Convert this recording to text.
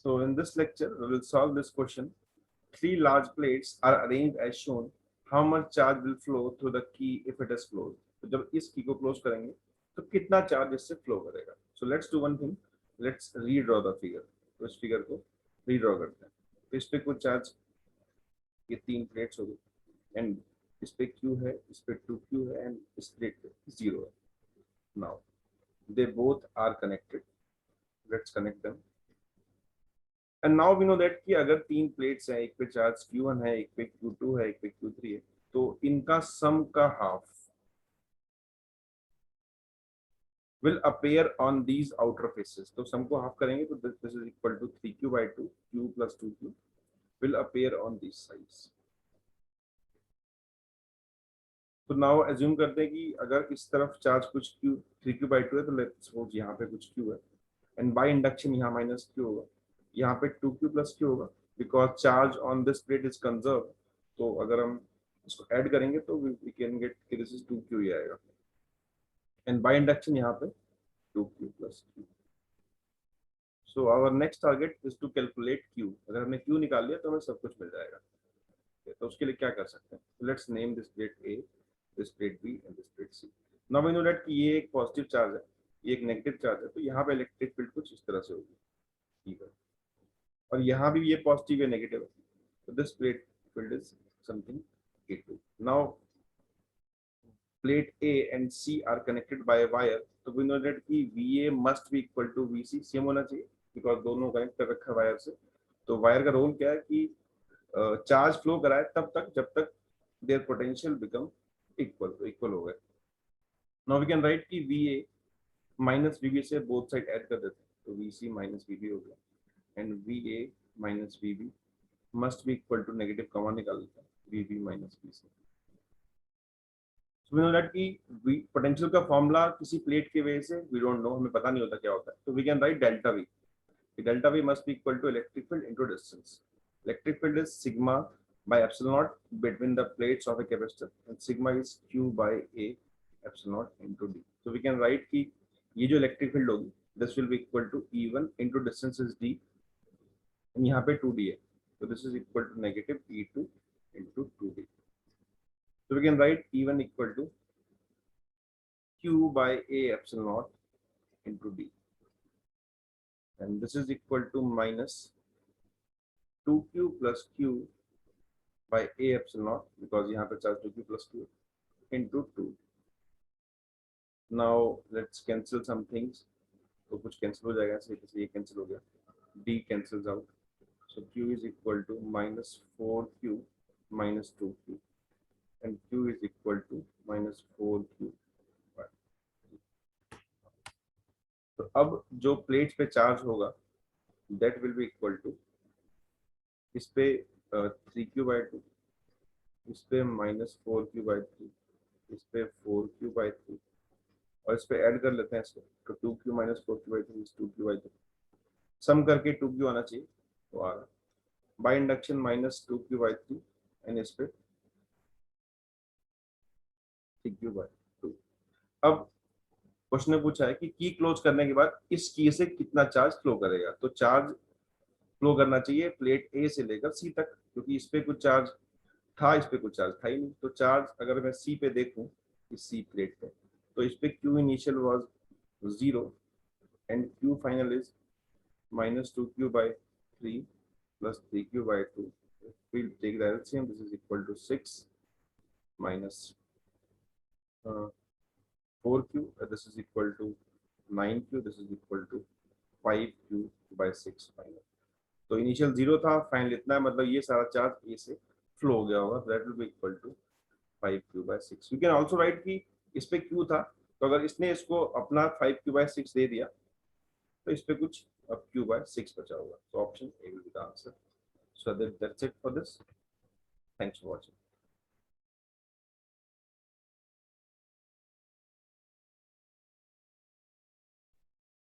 So in this lecture, we will solve this question. Three large plates are arranged as shown. How much charge will flow through the key if it is closed? तो जब इस की को close करेंगे तो कितना charge इससे flow करेगा? So let's do one thing. Let's redraw the figure. तो इस फिगर को redraw करते हैं. तो इस पे कुछ चार्ज ये तीन प्लेट्स हो गई एंड इस पे Q है, इस पे 2Q है एंड इस प्लेट पे 0 है. Now they both are connected. Let's connect them. And now we know that कि अगर तीन प्लेट्स हैं, एक पे चार्ज Q1 है, एक पे Q2 है, एक पे Q3 है, तो इनका सम का half will appear on these outer faces. तो सम को हाफ करेंगे तो this is equal to 3Q by 2, Q plus 2Q will appear on these sides. तो नाउ अज्यूम करते हैं कि अगर इस तरफ चार्ज कुछ Q 3Q by 2 है तो लेट्स सपोज यहाँ पे कुछ Q है एंड बाय इंडक्शन यहाँ माइनस Q होगा, यहाँ पे 2Q plus Q होगा because charge on this plate is conserve. तो अगर हम इसको ऐड करेंगे तो वी कैन गेट कि दिस इज 2Q ही आएगा एंड बाय इंडक्शन यहाँ पे 2Q plus Q. So our next target is to calculate Q. अगर हमने Q निकाल लिया तो हमें सब कुछ मिल जाएगा. तो उसके लिए क्या कर सकते हैं? Let's name this plate A, this plate B and this plate C. Now we know that कि ये एक पॉजिटिव चार्ज है, ये एक नेगेटिव चार्ज है, तो यहाँ पे इलेक्ट्रिक फील्ड कुछ इस तरह से होगी, ठीक है. और यहाँ भी ये पॉजिटिव या नेगेटिव है, तो this plate field is something A2. Now plate A and C are connected by wire. तो वी नो दैट कि VA must be equal to VC, same होना चाहिए बिकॉज दोनों कनेक्ट कर रखा है वायर से. तो वायर का रोल क्या है कि चार्ज फ्लो कराए तब तक जब तक देयर पोटेंशियल बिकम इक्वल. तो इक्वल हो गए. नाउ वी कैन राइट कि VA माइनस VB से बोथ साइड ऐड कर देते हैं, तो VC माइनस VB हो गया and VA minus VB must be equal to negative common निकाल देते हैं, VB minus VC. So we know that कि पोटेंशियल का फॉर्मूला किसी प्लेट की वजह से वी डोंट नो, हमें पता नहीं होता क्या होता है. तो we can write delta V. Delta V must be equal to electric field into distance. Electric field is sigma by epsilon naught between the plates of a capacitor and sigma is Q by A epsilon naught into D. So we can write कि ये जो electric field होगी this will be equal to E1 into distance is D and यहाँ पे 2D है, so this is equal to negative E2 into 2D. So we can write E1 equal to Q by A epsilon naught into D and this is equal to minus 2Q plus Q by A epsilon naught because यहाँ पे charge 2Q plus Q into 2. Now let's cancel some things. तो कुछ cancel हो जाएगा, जैसे ये cancel हो गया, D cancels out, so Q is equal to minus 4Q minus 2Q and Q is equal to minus 4Q. तो अब जो प्लेट पे चार्ज होगा that will be equal to इस पे 3Q by 2, इस पे माइनस 4Q by 3, इस पे 4Q by 3 और इस पे ऐड कर लेते हैं इसको, तो 2Q minus 4Q by 3 is 2Q by 3. सम करके 2Q आना चाहिए, तो आ रहा. By induction minus 2Q by 3 and इस पे 3Q by 2. अब क्वेश्चन ने पूछा है कि की क्लोज करने के बाद इस की से कितना चार्ज फ्लो करेगा. तो चार्ज फ्लो करना चाहिए प्लेट A से लेकर C तक, क्योंकि इस पे कुछ चार्ज था, इस पे कुछ चार्ज था ही नहीं. तो चार्ज अगर मैं C पे देखूं, इस C प्लेट पे, तो इस पे Q initial was 0 and Q final is minus 2Q by 3 plus 3Q by 2. We'll take the LCM. This is equal to 6 minus 4Q. This is equal to 9Q. This is equal to 5Q by 6 final. तो initial 0 था, final इतना है, मतलब ये सारा charge ए से flow हो गया होगा. That will be equal to 5Q by 6. You can also write कि इस पे Q था, तो अगर इसने इसको अपना 5Q by 6 दे दिया तो इस पे कुछ अब Q by 6 बचा होगा. तो option A will be the answer. So that's it for this. Thanks for watching.